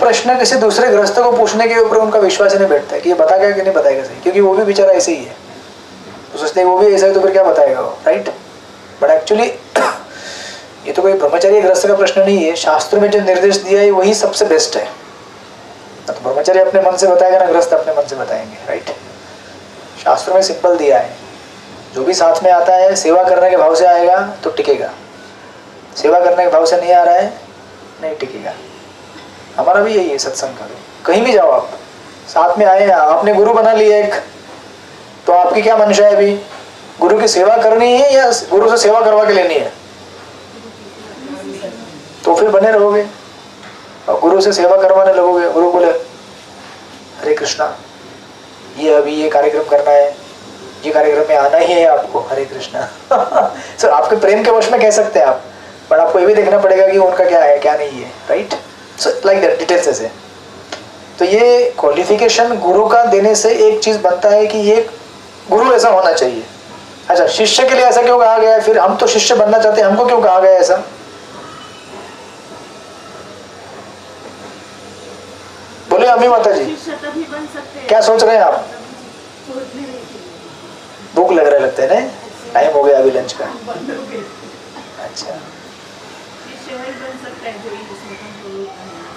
प्रश्न किसी दूसरे गृहस्थ को पूछने के ऊपर उनका विश्वास ही नहीं बैठता है कि ये बताएगा कि नहीं बताएगा सही, क्योंकि वो भी बेचारा ऐसे ही है, तो सोचते हैं वो भी ऐसा है तो फिर क्या बताएगा वो, राइट। बट एक्चुअली ये तो कोई ब्रह्मचारी गृहस्थ का प्रश्न नहीं है, शास्त्र में जो निर्देश दिया है वही सबसे बेस्ट है। तो ब्रह्मचारी अपने मन से बताएगा ना, गृहस्थ अपने मन से बताएंगे, राइट। शास्त्र में सिंपल दिया है, जो भी साथ में आता है सेवा करने के भाव से आएगा तो टिकेगा, सेवा करने के भाव से नहीं आ रहा है नहीं टिकेगा। हमारा भी यही है सत्संग का, कहीं भी जाओ आप साथ में आए, आपने गुरु बना लिया एक, तो आपकी क्या मंशा है अभी, गुरु की सेवा करनी है या गुरु से सेवा करवा के लेनी है, तो फिर बने रहोगे। और गुरु से सेवा करवाने लगोगे, गुरु बोले हरे कृष्णा ये अभी ये कार्यक्रम करना है, ये कार्यक्रम में आना ही है आपको, हरे कृष्णा सर आपके प्रेम के वश में कह सकते हैं आप, बट आपको ये भी देखना पड़ेगा कि उनका क्या है क्या नहीं है, right. So like that details ऐसे। तो ये क्वालिफिकेशन गुरु का देने से एक चीज बनता है कि ये गुरु ऐसा होना चाहिए। अच्छा, शिष्य के लिए ऐसा क्यों कहा गया है, फिर हम तो शिष्य बनना चाहते हैं, हमको क्यों कहा गया है ऐसा? बोले अम्मी माता जी क्या सोच रहे हैं आप? भूख लग रहा है लगता है ना, टाइम हो गया अभी लंच का। अच्छा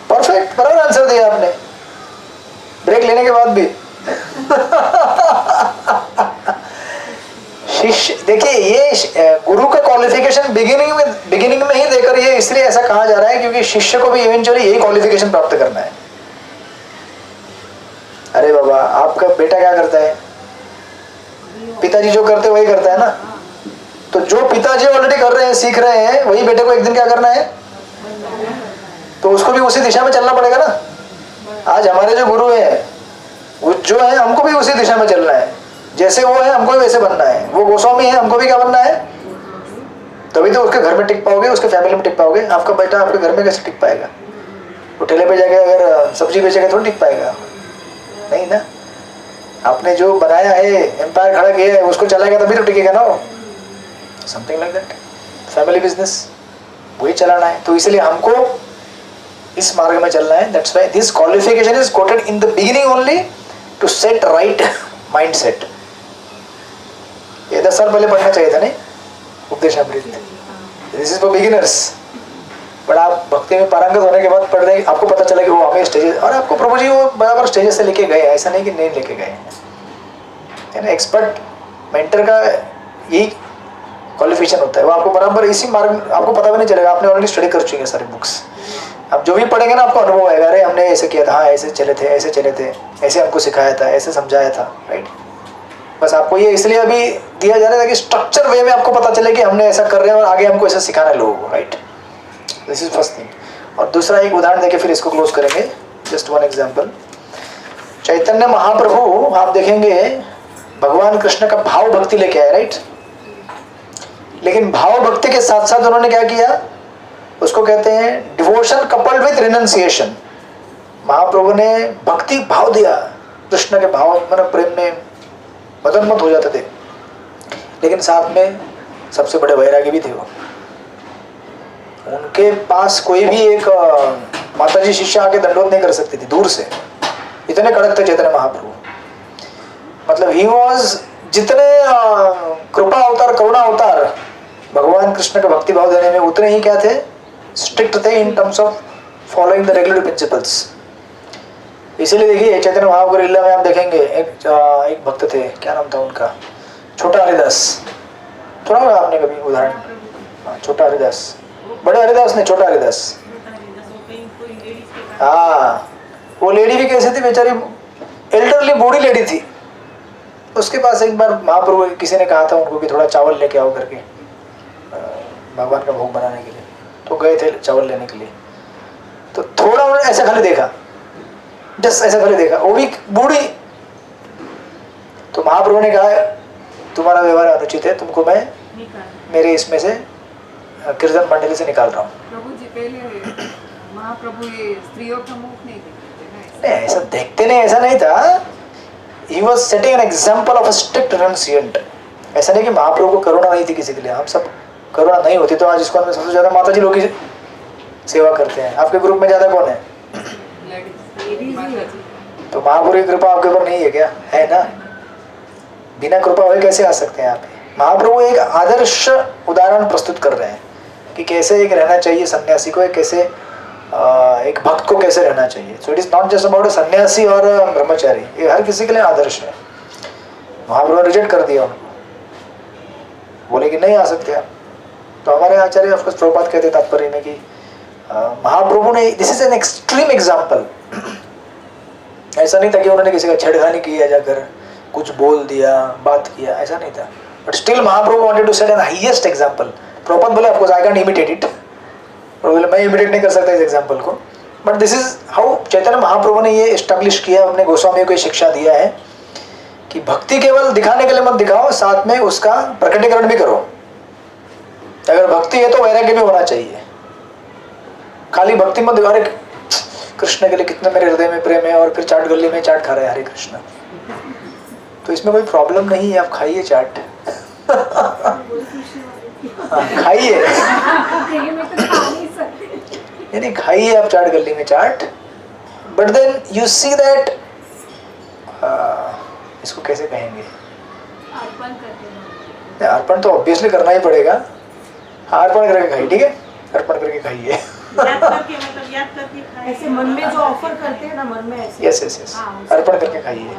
परफेक्ट, बराबर आंसर दिया आपने, ब्रेक लेने के बाद भी शिष्य देखिए, ये गुरु का क्वालिफिकेशन बिगिनिंग में ही देकर ये इसलिए ऐसा कहा जा रहा है क्योंकि शिष्य को भी इवेंचुअली यही क्वालिफिकेशन प्राप्त करना है। अरे बाबा आपका बेटा क्या करता है, पिताजी जो करते वही करता है ना, तो जो पिताजी ऑलरेडी कर रहे हैं सीख रहे हैं वही बेटे को एक दिन क्या करना है, तो उसको भी उसी दिशा में चलना पड़ेगा ना। आज हमारे जो गुरु है वो जो है हमको भी उसी दिशा में चलना है, जैसे वो है हमको भी वैसे बनना है, वो गोस्वामी है हमको भी क्या बनना है, तभी तो उसके घर में टिक पाओगे, उसके फैमिली में टिक पाओगे। आपका बेटा आपके घर में कैसे टिक पाएगा, वो ठेले पे जाके अगर सब्जी बेचेगा थोड़ी टिक पाएगा, नहीं ना। आपने जो बनाया है एम्पायर खड़ा किया है उसको चलाएगा तभी तो टिकेगा ना वो, something like that. Family business वही चलाना है, तो इसलिए हमको इस मार्ग में चलना है। That's why this qualification is quoted in the beginning only to set right mind set. ये 10 साल पहले पढ़ना चाहिए था नहीं Upadeshamrita, this is for beginners. But आप भक्ति में पारंगत होने के बाद पढ़ रहे आपको पता चला कि वो हमें स्टेजेस, और आपको प्रभु जी वो बराबर स्टेजेस से लेके गए, ऐसा नहीं कि नहीं लेके गए है ना। एक्सपर्ट मेंटर का यही क्वालिफिकेशन होता है, वो आपको बराबर इसी मार्ग, आपको पता भी नहीं चलेगा, आपने ऑलरेडी स्टडी कर चुके हैं सारी बुक्स। अब जो भी पढ़ेंगे ना आपको अनुभव आएगा, अरे हमने ऐसे किया था, हाँ ऐसे चले थे, ऐसे चले थे, ऐसे हमको सिखाया था, ऐसे समझाया था, राइट। बस आपको ये इसलिए अभी दिया जा रहा है कि स्ट्रक्चर वे में आपको पता चले कि हमने ऐसा कर रहे हैं और आगे हमको ऐसा सिखाना है लोगों को, right. This is first thing. और दूसरा एक उदाहरण देके फिर इसको क्लोज करेंगे, just one example. Chaitanya Mahaprabhu आप देखेंगे भगवान कृष्ण का भाव भक्ति लेके आए, राइट। लेकिन भाव भक्ति के साथ साथ उन्होंने क्या किया, उसको कहते हैं डिवोशन कपल्ड विद रिनंसिएशन। महाप्रभु ने भक्ति भाव दिया, कृष्ण के भाव मतलब प्रेम में मदनमत हो जाते थे, लेकिन साथ में सबसे बड़े वैरागी भी थे वो। उनके पास कोई भी एक माताजी शिष्य आके दंडवत नहीं कर सकती थी, दूर से, इतने कड़क थे चैतन्य महाप्रभु। मतलब ही वॉज, जितने कृपा अवतार करुणा अवतार भगवान कृष्ण का भक्ति भाव देने में, उतने ही क्या थे, स्ट्रिक्ट थे in terms of following the regular principles. इसीलिए देखिए चैतन्य महाप्रभु लीला में आप देखेंगे एक भक्त थे, क्या नाम था उनका, छोटा हरिदास। सुना होगा आपने कभी उदाहरण, छोटा हरिदास, बड़े हरिदास ने छोटा हरिदास। हाँ, वो लेडी भी कैसी थी बेचारी, एल्डरली बूढ़ी लेडी थी। उसके पास एक बार महाप्रभु किसी ने कहा था उनको कि थोड़ा चावल लेके आओ करके भगवान का भोग बनाने के लिए, तो गए थे चावल लेने के लिए। तो थोड़ा उन्होंने ऐसा खाली देखा, जस्ट ऐसा खाली देखा, वो भी बूढ़ी। तो महाप्रभु ने कहा तुम्हारा व्यवहार अनुचित है, तुमको मैं मेरे इसमें से कीर्तन मंडली से निकाल रहा हूँ। प्रभु जी पहले महाप्रभु ये स्त्रियों का मुख नहीं देखते नहीं, ऐसा देखते नहीं, ऐसा नहीं था। He was setting an example of a strict renunciant। ऐसा नहीं कि महाप्रभु को करुणा नहीं थी किसी के लिए, हम सब करुणा नहीं होती तो आज इसको सबसे ज्यादा माता जी लोग ही सेवा करते हैं। आपके ग्रुप में ज्यादा कौन है? तो महाप्रभु की कृपा आपके ऊपर नहीं है क्या? है ना? बिना कृपा हुए कैसे आ सकते हैं आप? महाप्रभु एक आदर्श उदाहरण प्रस्तुत कर रहे हैं कि कैसे एक रहना चाहिए सन्यासी को, कैसे एक भक्त को कैसे रहना चाहिए. So it is not just about सन्यासी और ब्रह्मचारी, ये हर किसी के लिए आदर्श है. महाप्रभु ने रिजेक्ट कर दिया उनको, बोले कि नहीं आ सकते आप. तो हमारे आचार्य ऑफकोर्स प्रभुपाद कहते तात्पर्य में कि महाप्रभु ने, this is an extreme example. ऐसा नहीं था कि उन्होंने किसी का छेड़खानी किया, जाकर कुछ बोल दिया, बात किया, ऐसा नहीं था. But still Mahaprabhu wanted to set an highest example. Prabhupad बोले of course I can imitate it, मैं इमिटेट नहीं कर सकता इस एग्जाम्पल को, but this is how Chaitanya Mahaprabhu ने ये एस्टेब्लिश किया, अपने गोस्वामियों को शिक्षा दिया है कि भक्ति केवल दिखाने के लिए मत दिखाओ, साथ में उसका प्रकटीकरण भी करो. अगर भक्ति है तो वैराग्य भी होना चाहिए. खाली भक्ति मत दिखाओ, अरे कृष्ण के लिए कितने मेरे हृदय में प्रेम है, और फिर चाट गली में चाट खा रहे हैं हरे कृष्ण, तो इसमें कोई प्रॉब्लम नहीं है. आप खाइए चाट, खाइए, यानी खाइए आप चाट गली में chaat. But then you see that, इसको कैसे कहेंगे, अर्पण तो ऑब्वियसली करना ही पड़ेगा. हाँ, अर्पण करके खाइए, ठीक है, अर्पण करके खाइए. ऐसे मन में जो ऑफर करते हैं ना, मन में ऐसे. यस यस यस, अर्पण करके खाइए.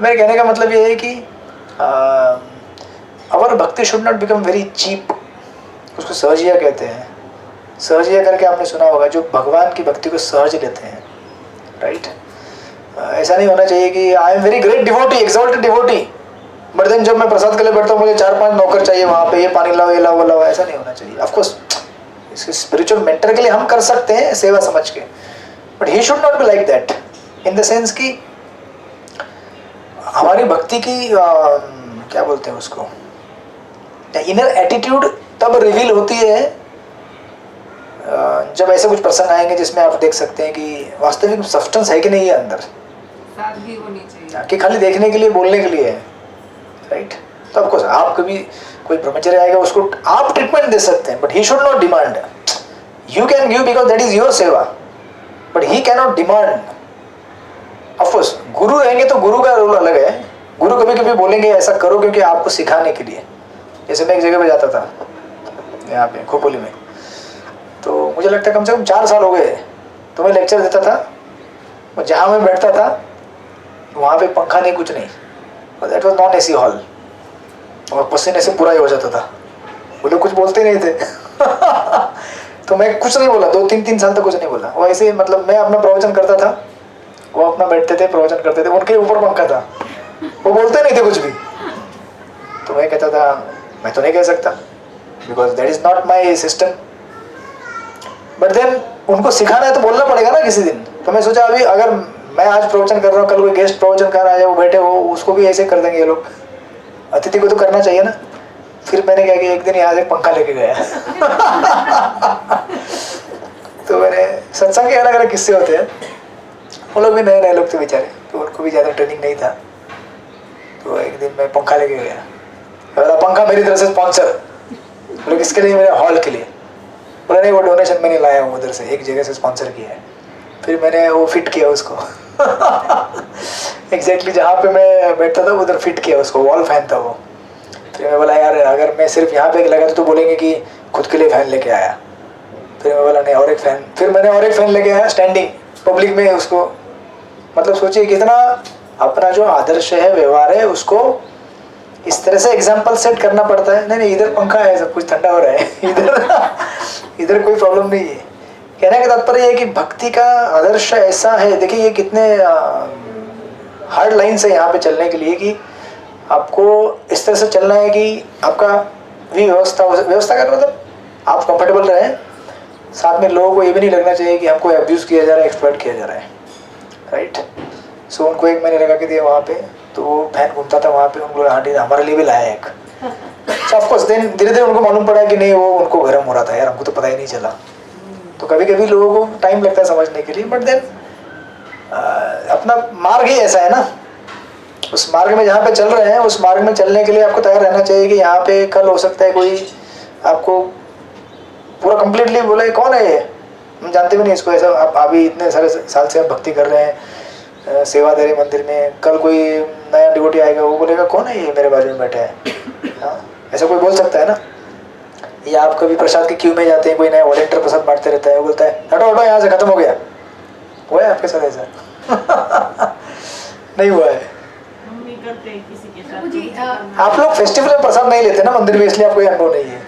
मेरे कहने का मतलब ये है कि our bhakti should not become very cheap. उसको सहजिया कहते हैं. सहजिया करके आपने सुना होगा, जो भगवान की भक्ति को सहज लेते हैं, राइट. ऐसा नहीं होना चाहिए कि I am very great devotee, exalted devotee, but then जब मैं प्रसाद के लिए बैठता हूँ मुझे 4-5 नौकर चाहिए वहाँ पे, ये पानी लाओ, ये लाओ, वो लाओ. ऐसा नहीं होना चाहिए. ऑफकोर्स इसके स्पिरिचुअल मेंटर के लिए हम कर सकते हैं सेवा समझ के, but he should not be like that, in the sense कि हमारी भक्ति की क्या बोलते हैं उसको, इनर एटीट्यूड तब रिवील होती है जब ऐसे कुछ प्रसंग आएंगे जिसमें आप देख सकते हैं कि वास्तविक सब्सटेंस है कि नहीं है अंदर, सादगी होनी चाहिए, कि खाली देखने के लिए, बोलने के लिए है, राइट. तो ऑफकोर्स आप कभी कोई ब्रह्मचर्य आएगा उसको आप ट्रीटमेंट दे सकते हैं, but he should not demand. You can give because that is your seva, but he can not demand. Of course गुरु रहेंगे तो गुरु का रोल अलग है. गुरु कभी कभी बोलेंगे ऐसा करो क्योंकि आपको सिखाने के लिए. जैसे मैं एक जगह पे जाता था यहाँ पे खोपोली में, तो मुझे लगता है कम से कम 4 साल हो गए, तो मैं लेक्चर देता था, और जहाँ मैं बैठता था वहाँ पे पंखा नहीं, कुछ नहीं, और that was non AC hall, और पसीने से पूरा ही हो जाता था. वो लोग कुछ बोलते नहीं थे. तो मैं कुछ नहीं बोला, 2-3 साल तक कुछ नहीं बोला. वो ऐसे मतलब मैं अपना प्रवचन करता था, वो अपना बैठते थे, प्रवचन करते थे, उनके ऊपर पंखा था, वो बोलते नहीं थे कुछ भी. तो मैं कहता था मैं तो नहीं कह सकता, because that is not my system. But then उनको सिखाना है तो बोलना पड़ेगा ना किसी दिन. तो मैं सोचा अभी अगर मैं आज प्रवचन कर रहा हूँ, कल कोई गेस्ट प्रवचन कर आ जाए, वो बैठे हो, उसको भी ऐसे कर देंगे ये लोग. अतिथि को तो करना चाहिए ना. फिर मैंने क्या किया, एक दिन यहाँ से पंखा लेके गया. तो मैंने सत्संग के अलग अलग किस्से होते हैं, वो लोग भी नए नए लोग थे बेचारे, तो उनको भी ज़्यादा ट्रेनिंग नहीं था. तो एक दिन मैं पंखा लेके गया, पंखा मेरी तरफ से स्पॉन्सर. बोले किसके लिए? मेरे हॉल के लिए. बोला नहीं, वो डोनेशन मैंने लाया हूँ उधर से, एक जगह से स्पॉन्सर किया है. फिर मैंने वो फिट किया उसको. एग्जैक्टली जहाँ पे मैं बैठता था उधर फिट किया उसको, वॉल फैन था वो. फिर मैं बोला यार अगर मैं सिर्फ यहाँ पे लगा तो बोलेंगे कि खुद के लिए फैन लेके आया. फिर मैं बोला नहीं, और एक फैन. फिर मैंने और एक फैन लेके आया स्टैंडिंग पब्लिक में उसको. मतलब सोचिए कितना अपना जो आदर्श है, व्यवहार है, उसको इस तरह से एग्जाम्पल सेट करना पड़ता है. नहीं इधर पंखा है, सब कुछ ठंडा हो रहा है, इधर कोई प्रॉब्लम नहीं है. कहने का तात्पर्य है कि भक्ति का आदर्श ऐसा है. देखिए ये कितने हार्ड लाइन से यहाँ पे चलने के लिए कि आपको इस तरह से चलना है कि आपका भी व्यवस्था का मतलब आप कंफर्टेबल रहें, साथ में लोगों को ये भी नहीं लगना चाहिए कि हमको अब्यूज़ किया जा रहा है, एक्सप्लॉइट किया जा रहा है, राइट. सो उनको एक मैंने लगा के दिया वहाँ पे, तो वो फैन घूमता था वहाँ पे. उनको हाँ हमारे लिए भी लाया एक. सो ऑफकोर्स देन धीरे धीरे उनको मालूम पड़ा कि नहीं वो उनको गर्म हो रहा था यार, हमको तो पता ही नहीं चला. तो कभी कभी लोगों को टाइम लगता है समझने के लिए, बट देन अपना मार्ग ही ऐसा है ना. उस मार्ग में जहाँ पे चल रहे हैं, उस मार्ग में चलने के लिए आपको तैयार रहना चाहिए कि यहाँ पे कल हो सकता है कोई आपको पूरा कंप्लीटली बोले कौन है ये, हम जानते भी नहीं इसको। ऐसा आप अभी इतने सारे साल से आप भक्ति कर रहे हैं, सेवा दे रहे मंदिर में, कल कोई नया डिवोटी आएगा वो बोलेगा कौन है ये मेरे बाजू में बैठा है? हाँ, ऐसा कोई बोल सकता है ना? या आप कभी प्रसाद की क्यू में जाते हैं, कोई नया वॉलेंटियर प्रसाद बांटते रहता है, वो बोलता है हटो हटो यहाँ से, खत्म हो गया। हुआ है आपके साथ ऐसा? नहीं हुआ है। हम नहीं करते किसी के प्रभु जी, साथ। आप लोग फेस्टिवल में प्रसाद नहीं लेते ना मंदिर में, इसलिए आपको ये अनुभव नहीं है।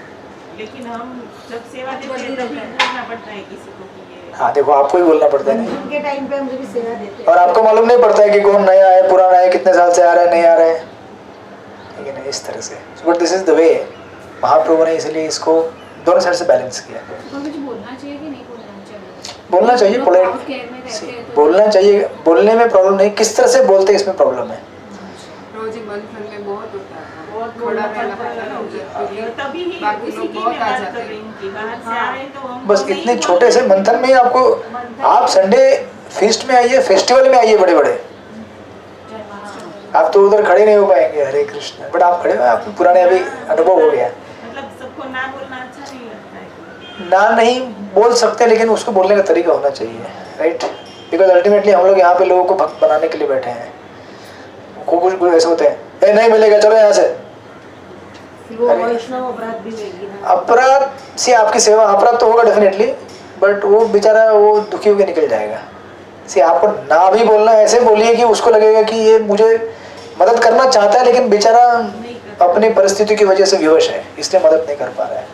लेकिन हम जब सेवा देते हैं तभी बोलना पड़ता है किसी को कि ये हाँ देखो, आपको ही बोलना पड़ता है। मंदिर के टाइम पे हम जब सेवा देते हैं और आपको मालूम नहीं पड़ता है कि कौन नया है पुराना है, कितने साल से आ रहा है नहीं आ रहा है, ठीक है ना, इस तरह से। But this is the way. महाप्रभु ने इसलिए इसको दोनों साइड से बैलेंस किया। प्रभु जी, बोलना चाहिए कि नहीं बोलना चाहिए? बोलना चाहिए, केयर में पोलाइट रहते हैं तो बोलना चाहिए। बोलने में प्रॉब्लम नहीं, किस तरह से बोलते हैं इसमें प्रॉब्लम है। रोज ही मंथन में बहुत होता है, बहुत खड़ा बोलना रहना पड़ता पड़ता है ना उधर, है। क्योंकि तभी ही बाकी उसी लोग की बहुत मैं आ बात जाते कर रही हैं। हूँ कि बाहर से आ रहे हैं तो हम बस इतने छोटे से मंथन में ही आपको, आप संडे फीस्ट में आइए, फेस्टिवल में आइए बड़े बड़े, आप तो उधर खड़े नहीं हो पाएंगे। हरे कृष्ण। बट आप खड़े हो, आप पुराने अभी अनुभव हो गया। मतलब सबको ना बोलना अच्छा नहीं लगता है। ना नहीं बोल सकते, लेकिन उसको बोलने का तरीका होना चाहिए, राइट? बिकॉज अल्टीमेटली हम लोग यहाँ पे लोगों को भक्त बनाने के लिए बैठे हैं। कुछ ऐसे होते हैं, ए नहीं मिलेगा चलो यहाँ से। फिर वो वैष्णव अपराध भी लेगी ना। अपराध से आपकी सेवा, अपराध तो होगा डेफिनेटली, बट वो बेचारा वो दुखी होकर निकल जाएगा। से आपको ना भी बोलना, ऐसे बोलिए कि उसको लगेगा कि ये मुझे मदद करना चाहता है लेकिन बेचारा अपनी परिस्थिति की वजह से विवश है, इसलिए मदद नहीं कर पा रहा है।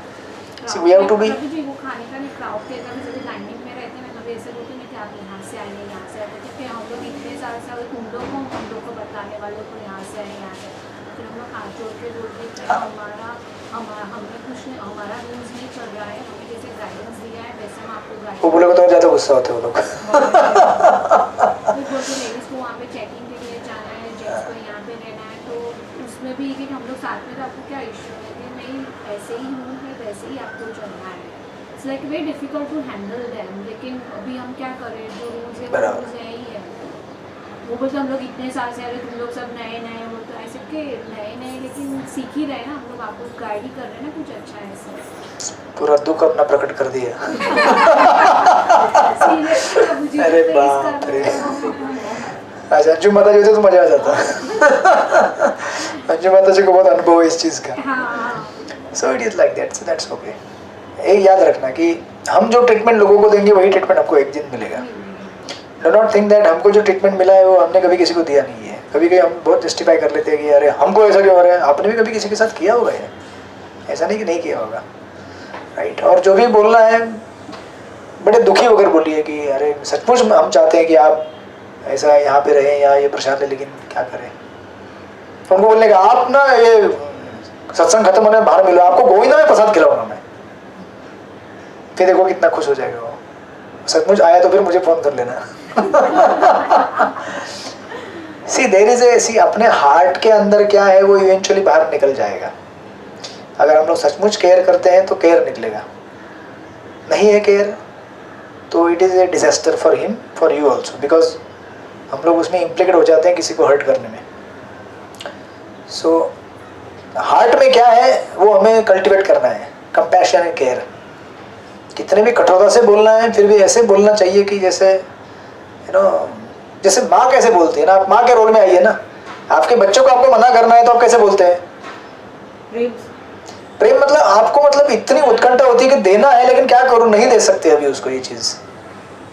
So we have to be- प्रभु जी, वो खाने का नहीं, क्राउड के अंदर जब लाइनिंग में रहते हैं, कभी ऐसे बोलते हैं कि आप यहाँ से आए यहाँ से आए, क्योंकि हम लोग इतने साल से तुम लोग को, हम लोग को बताने वालों को यहाँ से आए यहाँ से, फिर हम लोग हाथ जोड़ के बोलते हैं कि हमें कुछ नहीं, हमारा रूल्स नहीं चल रहा है, हमें जैसे गाइडेंस दिया है वैसे हम आपको वो गाइडेंस बोलेगा तो और ज़्यादा गुस्सा होते हैं वो लोग। फिर बोलते लेडीज़ को वहाँ पे चेकिंग के लिए जाना है, जेंट्स को यहाँ पे रहना है, तो उसमें भी कि हम लोग साथ में, तो आपको क्या इश्यू है कि नहीं ऐसे ही हूँ है वैसे ही आपको चलना है। It's like very difficult to handle them, लेकिन अभी हम क्या करें, जो रूल्स है वो बराबर। रूल्स है ही है। वो बोलते हम लोग इतने साल से आ रहे, तुम लोग सब नए नए हो, तो ऐसे के नए नए लेकिन सीख ही रहे हैं ना, हम लोग आपको गाइड ही कर रहे हैं ना कुछ अच्छा ऐसा। पूरा दुख अपना प्रकट कर दिया। Seriously, प्रभु जी, अरे तो बाप इसका- रे। अच्छा, अंजू माता जी होते तो मजा आ जाता। अंजू माता जी को बहुत अनुभव है इस चीज़ का। हाँ, so it is like that, so that's okay. एक याद रखना कि हम जो ट्रीटमेंट लोगों को देंगे वही ट्रीटमेंट हमको एक दिन मिलेगा। डो नॉट थिंक दैट हमको जो ट्रीटमेंट मिला है वो हमने कभी किसी को दिया नहीं है। कभी कभी हम बहुत जस्टिफाई कर लेते हैं कि अरे हमको ऐसा क्यों हो रहा है, आपने भी कभी किसी के साथ किया होगा ये, ऐसा नहीं कि नहीं किया होगा, राइट? और जो भी बोलना है बड़े दुखी होकर बोलिए कि अरे सचमुच हम चाहते हैं कि आप ऐसा यहाँ पे रहें या ये प्रसाद ले, लेकिन क्या करें। तो उनको बोलने का आप ना ये सत्संग खत्म होने में बाहर मिलो, आपको गोविंदा में प्रसाद खिलाऊंगा मैं, फिर देखो कितना खुश हो जाएगा वो। सचमुच आया तो फिर मुझे फोन कर लेना। सी देयर इज ए, सी अपने हार्ट के अंदर क्या है वो इवेंचुअली बाहर निकल जाएगा। अगर हम लोग सचमुच केयर करते हैं तो केयर निकलेगा, नहीं है केयर तो it is a disaster for him for you also, because हम लोग उसमें इम्प्लिकेट हो जाते हैं किसी को हर्ट करने में। सो हार्ट में क्या है वो हमें कल्टिवेट करना है, कंपैशन एंड केयर। कितने भी कठोरता से बोलना है फिर भी ऐसे बोलना चाहिए कि जैसे जैसे माँ कैसे बोलती है ना, आप माँ के रोल में आइए ना। आपके बच्चों को आपको मना करना है तो आप कैसे बोलते हैं? प्रेम मतलब आपको, मतलब इतनी उत्कंठा होती है कि देना है लेकिन क्या करूँ, नहीं दे सकते अभी उसको ये चीज़।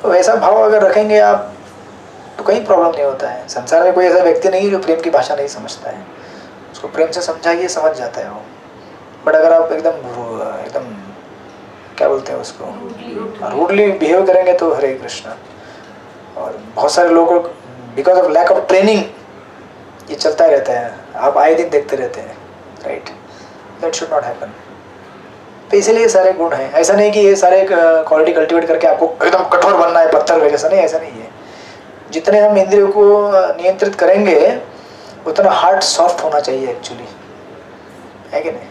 तो वैसा भाव अगर रखेंगे आप तो कहीं प्रॉब्लम नहीं होता है। संसार में कोई ऐसा व्यक्ति नहीं है जो प्रेम की भाषा नहीं समझता है। उसको प्रेम से समझाइए, समझ जाता है वो। बट अगर आप एकदम क्या बोलते हैं उसको, रूडली बिहेव करेंगे तो हरे कृष्णा। और बहुत सारे लोगों को because of lack of training ये चलता रहता है, आप आए दिन देखते रहते हैं, right? That should not happen. तो इसीलिए सारे गुण हैं। ऐसा नहीं कि ये सारे क्वालिटी कल्टीवेट करके आपको एकदम कठोर बनना है, पत्थर का जैसा, नहीं, ऐसा नहीं है। जितने हम इंद्रियों को नियंत्रित करेंगे उतना हार्ट सॉफ्ट होना चाहिए एक्चुअली, है कि नहीं?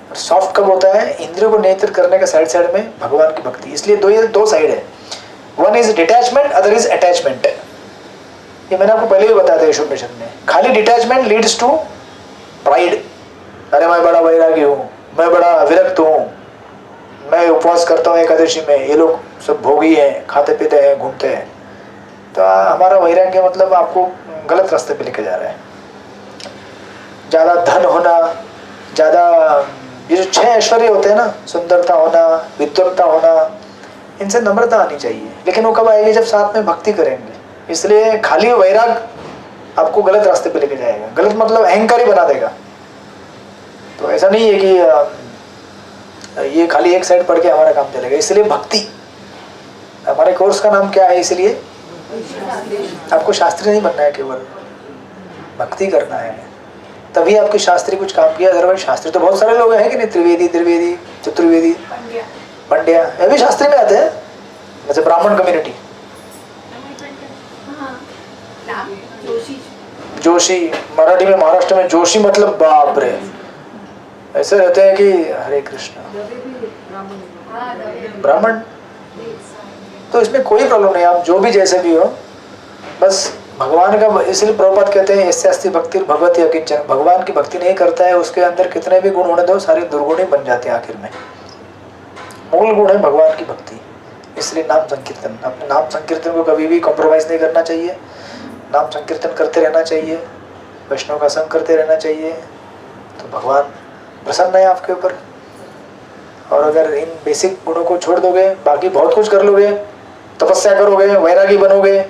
और सॉफ्ट कब होता है? इंद्रियों को नियंत्रित करने का साइड साइड में भगवान की भक्ति। इसलिए दो साइड है, one is detachment, other is attachment. ये मैंने आपको पहले भी बताया था ईशोपनिषद में। खाली डिटैचमेंट लीड्स टू प्राइड, अरे मैं बड़ा वैरागी हूँ, मैं बड़ा विरक्त हूँ, मैं उपवास करता हूँ एकादशी में, ये लोग सब भोगी हैं, खाते पीते हैं, घूमते हैं, तो हमारा वैराग्य मतलब आपको गलत रास्ते पे लेके जा रहा है। ज़्यादा धन होना, ज़्यादा ये जो 6 ऐश्वर्य होते हैं ना, सुंदरता होना, विद्वत्ता होना, इनसे नम्रता आनी चाहिए। लेकिन वो कब आएगी? जब साथ में भक्ति करेंगे। इसलिए खाली वैराग आपको गलत रास्ते पे लेके जाएगा। गलत मतलब अहंकारी बना देगा। तो ऐसा नहीं है कि ये खाली एक साइड पढ़ के हमारा काम चलेगा। इसलिए भक्ति, हमारे कोर्स का नाम क्या है? इसलिए आपको शास्त्री नहीं बनना है, केवल भक्ति करना है, तभी आपके शास्त्री कुछ काम किया। अदरवाइज शास्त्री तो बहुत सारे लोग हैं कि नहीं, त्रिवेदी, त्रिवेदी, चतुर्वेदी, पंड्या, ये भी शास्त्री में आते हैं। जैसे ब्राह्मण कम्युनिटी, जोशी, मराठी में महाराष्ट्र में जोशी मतलब बाप रे, ऐसे रहते हैं कि हरे कृष्ण ब्राह्मण। तो इसमें कोई प्रॉब्लम नहीं, आप जो भी जैसे भी हो, बस भगवान का, इसलिए प्रभुपाद कहते हैं यस्य अस्ति भक्ति भगवती अकिंचन। भगवान की भक्ति नहीं करता है, उसके अंदर कितने भी गुण होने दो, सारे दुर्गुण ही बन जाते हैं आखिर में। मूल गुण है भगवान की भक्ति। इसलिए नाम संकीर्तन, अपने नाम संकीर्तन को कभी भी कॉम्प्रोमाइज नहीं करना चाहिए। नाम संकीर्तन करते रहना चाहिए, वैष्णव का संग करते रहना चाहिए, तो भगवान प्रसन्न है आपके ऊपर। और अगर इन बेसिक गुणों को छोड़ दोगे, बाकी बहुत कुछ कर लोगे, तपस्या करोगे, वैरागी बनोगे,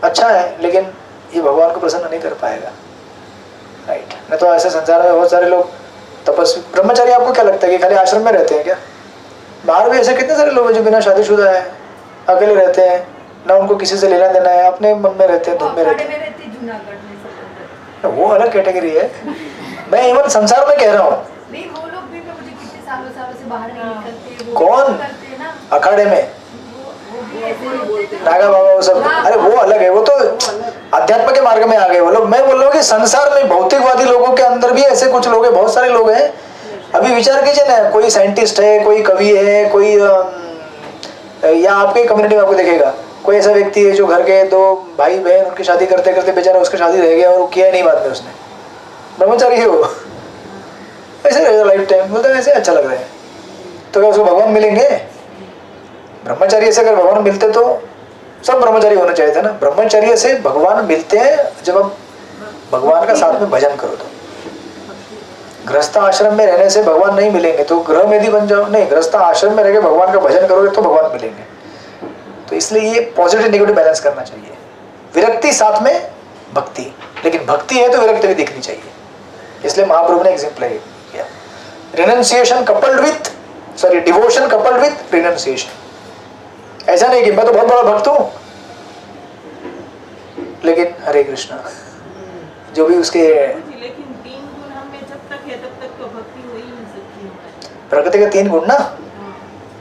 अच्छा है, लेकिन ये भगवान को प्रसन्न नहीं कर पाएगा। राइट? नहीं तो ऐसे संसार में बहुत सारे लोग तपस्वी, ब्रह्मचारी, आपको क्या लगता है कि खाली आश्रम में रहते हैं क्या? बाहर भी ऐसे कितने सारे लोग हैं जो बिना शादीशुदा है, अकेले रहते हैं, ना उनको किसी से लेना देना है, अपने मन में रहते हैं, धुन में रहते हैं। वो अलग कैटेगरी है। मैं इवन संसार में कह रहा हूँ। कौन? अखाड़े में नागा बाबा, वो सब, अरे वो अलग है, वो तो अध्यात्म के मार्ग में आ गए वो लोग। मैं बोल रहा हूँ कि संसार में भौतिकवादी लोगों के अंदर भी ऐसे कुछ लोग हैं, बहुत सारे लोग हैं। अभी विचार कीजिए ना, कोई साइंटिस्ट है, कोई कवि है, कोई या आपके कम्युनिटी में आपको देखेगा कोई ऐसा व्यक्ति है जो घर के 2 भाई बहन, उनकी शादी करते करते बेचारा उसकी शादी रह गया और वो किया नहीं बाद में उसने, ब्रह्मचारी है वो, ऐसे रहेगा लाइफ टाइम। बोलते हैं ऐसे अच्छा लग रहा है, तो क्या उसको भगवान मिलेंगे? ब्रह्मचर्य से अगर भगवान मिलते तो सब ब्रह्मचारी होना चाहिए था ना। ब्रह्मचर्य से भगवान मिलते हैं जब आप भगवान का साथ में भजन करो। तो गृहस्थ आश्रम में रहने से भगवान नहीं मिलेंगे, तो गृह में भी बन जाओ। नहीं, गृहस्थ आश्रम में रहकर भगवान का भजन करोगे तो भगवान मिलेंगे। तो इसलिए ये पॉजिटिव नेगेटिव बैलेंस करना चाहिए। विरक्ति साथ में भक्ति, लेकिन भक्ति है तो विरक्ति भी दिखनी चाहिए। इसलिए महाप्रभु ने एग्जाम्पल किया, renunciation coupled with, sorry, devotion coupled with renunciation. ऐसा नहीं कि मैं तो बहुत बड़ा भक्त हूं लेकिन हरे कृष्णा, जो भी उसके, लेकिन 3 गुण हम में जब तक है तब तक तो भक्ति हो ही नहीं सकती। प्रकृति के 3 गुण ना,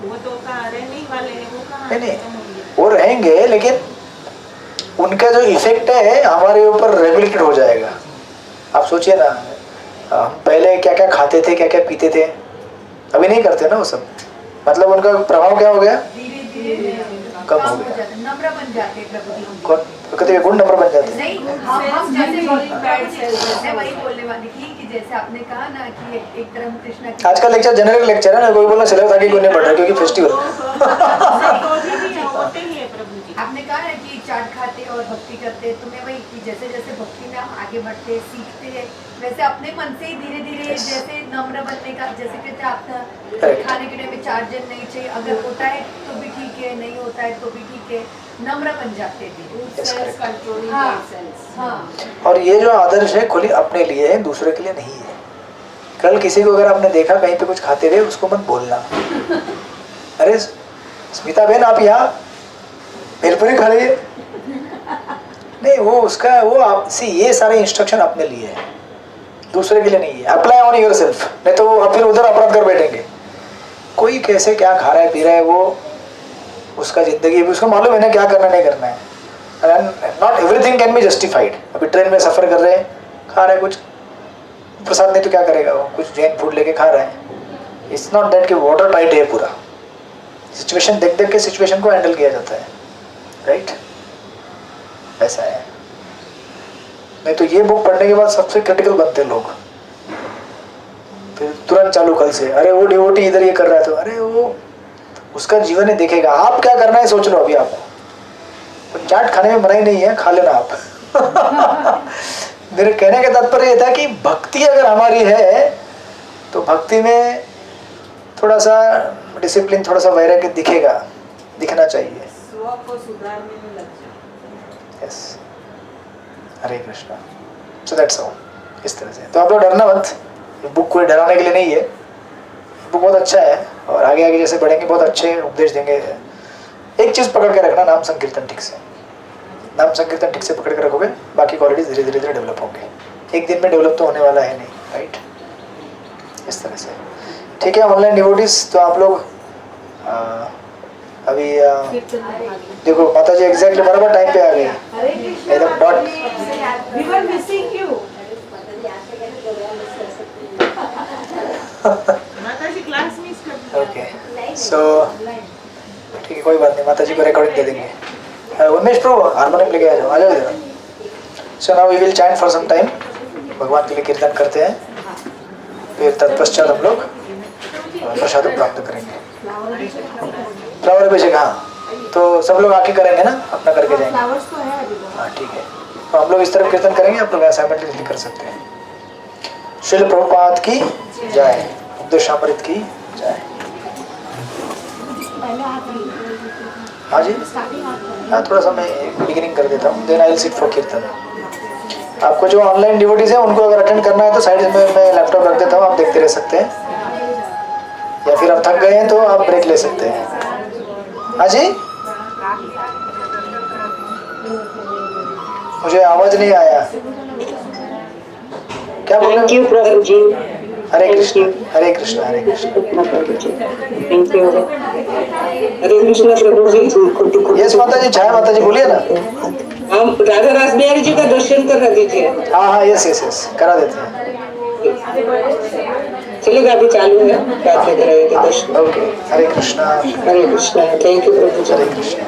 वो तो रहने ही वाले हैं, वो कहाँ नहीं, वो रहेंगे, लेकिन उनका जो इफेक्ट है हमारे ऊपर रेगुलेटेड हो जाएगा। आप सोचिए ना, हम पहले क्या क्या खाते थे, क्या क्या पीते थे, अभी नहीं करते ना वो सब। मतलब उनका प्रभाव क्या हो गया? कम हो गया। नम्र बन जाते हैं प्रकृति। कौन? प्रकृति के गुण नम्र बन जाते हैं। नहीं, हम जैसे वही बोलने वाली थी कि जैसे आपने कहा ना कि एक तरह कृष्णा की, आज का लेक्चर जेनरिक लेक्चर है ना, कोई बोला सिलेबस आगे क्यों नहीं बढ़ रहा क्योंकि फेस्टिवल। आपने कहा है कि चाट खाते और भक्ति करते, तो मैं वही कि जैसे जैसे भक्ति में हम आगे बढ़ते सीखते हैं, वैसे अपने मन से ही धीरे धीरे जैसे नम्र बनने का, जैसे कहते हैं आपका खाने के टाइम में 4 जन नहीं चाहिए, अगर होता है तो भी ठीक है, नहीं होता है तो भी ठीक है, नम्र बन जाते थे। हाँ। और ये जो आदर्श है खुली अपने लिए है, दूसरे के लिए नहीं है। कल किसी को अगर आपने देखा कहीं पे कुछ खाते हुए, उसको मत बोलना, अरे स्मिता बहन आप यहाँ भेलपुरी खा रही है, नहीं, वो उसका वो आप सी, ये सारे इंस्ट्रक्शन अपने लिए है, दूसरे के लिए नहीं है। अप्लाई ऑन योरसेल्फ, नहीं तो वो फिर उधर अपराध कर बैठेंगे। कोई कैसे क्या खा रहा है पी रहा है, वो उसका जिंदगी, उसको मालूम है ना क्या करना नहीं करना है। Not everything can be justified. अभी ट्रेन में सफर कर रहे हैं, खा रहे हैं कुछ प्रसाद, नहीं तो क्या करेगा वो, कुछ जैन फूड लेके खा रहा है। इट्स नॉट दैट कि वाटर टाइट है पूरा, सिचुएशन देख देख के सिचुएशन को हैंडल किया जाता है, राइट? ऐसा है। नहीं तो ये बुक पढ़ने के बाद सबसे क्रिटिकल बनते हैं लोग, फिर तुरंत चालू कल से, अरे वो डिवोटी इधर ये कर रहा है तो अरे वो उसका जीवन ही देखेगा, आप क्या करना है सोच लो अभी आपको। तो चाट खाने में मनाही नहीं है, खा लेना आप। मेरे कहने का तात्पर्य ये था कि भक्ति अगर हमारी है तो भक्ति में थोड़ा सा डिसिप्लिन, थोड़ा सा वैराग्य दिखना चाहिए। स्व को सुधारने में लग जाओ। Yes, Hare Krishna. So that's all, इस तरह से। तो आप लोग डरना मत, ये बुक कोई डराने के लिए नहीं है, बुक बहुत अच्छा है और आगे आगे जैसे बढ़ेंगे बहुत अच्छे उपदेश देंगे। एक चीज़ पकड़ के रखना, नाम संकीर्तन ठीक से, नाम संकीर्तन ठीक से पकड़ के रखोगे, बाकी क्वालिटीज धीरे धीरे डेवलप होंगे। एक दिन में डेवलप तो होने वाला है नहीं, राइट? इस तरह से ठीक है। ऑनलाइन डिवोटीज तो आप लोग अभी देखो माता जी एग्जैक्टली बराबर टाइम पे आ गई, एकदम dot. We were missing you. माताजी क्लास मिस कर दी। ओके, सो ठीक है, कोई बात नहीं, माता जी को रिकॉर्डिंग दे देंगे। उमेश प्रो हारमोनियम लेके आ जाओ इधर। So now we will chant for some time, भगवान के लिए कीर्तन करते हैं, फिर तत्पश्चात हम लोग प्रसाद प्राप्त करेंगे। फ्लावर अभिषेक, हाँ, तो सब लोग आके करेंगे ना, अपना करके जाएंगे। हाँ ठीक है, तो हम लोग इस तरफ कीर्तन करेंगे, आप लोग असाइनमेंट कर सकते हैं। श्रील प्रभुपाद की जय, उपदेशामृत की जय। हाँ जी, हाँ थोड़ा सा मैं बिगिनिंग कर देता हूँ, then I will sit for kirtan. आपको जो ऑनलाइन डिवोटीज है उनको अगर अटेंड करना है तो साइड में मैं लैपटॉप रख देता हूँ, आप देखते रह सकते हैं, या फिर आप थक गए हैं तो आप ब्रेक ले सकते हैं। हाँ जी, मुझे आवाज नहीं आया, क्या बोल रहे हो? प्रभु जी, हरे कृष्ण हरे कृष्ण हरे कृष्ण। Thank you. हरे कृष्ण प्रभु जी। यस माता जी, छाया माता जी बोलिए ना। हम राधा रास बिहारी जी का दर्शन करा दीजिए। हाँ हाँ, यस यस यस, करा देते हैं। चलेगा, अभी चालू है, प्रार्थना कराएंगे दर्शन। Okay, Hare Krishna Hare Krishna. Thank you प्रभु जी। हरे कृष्ण।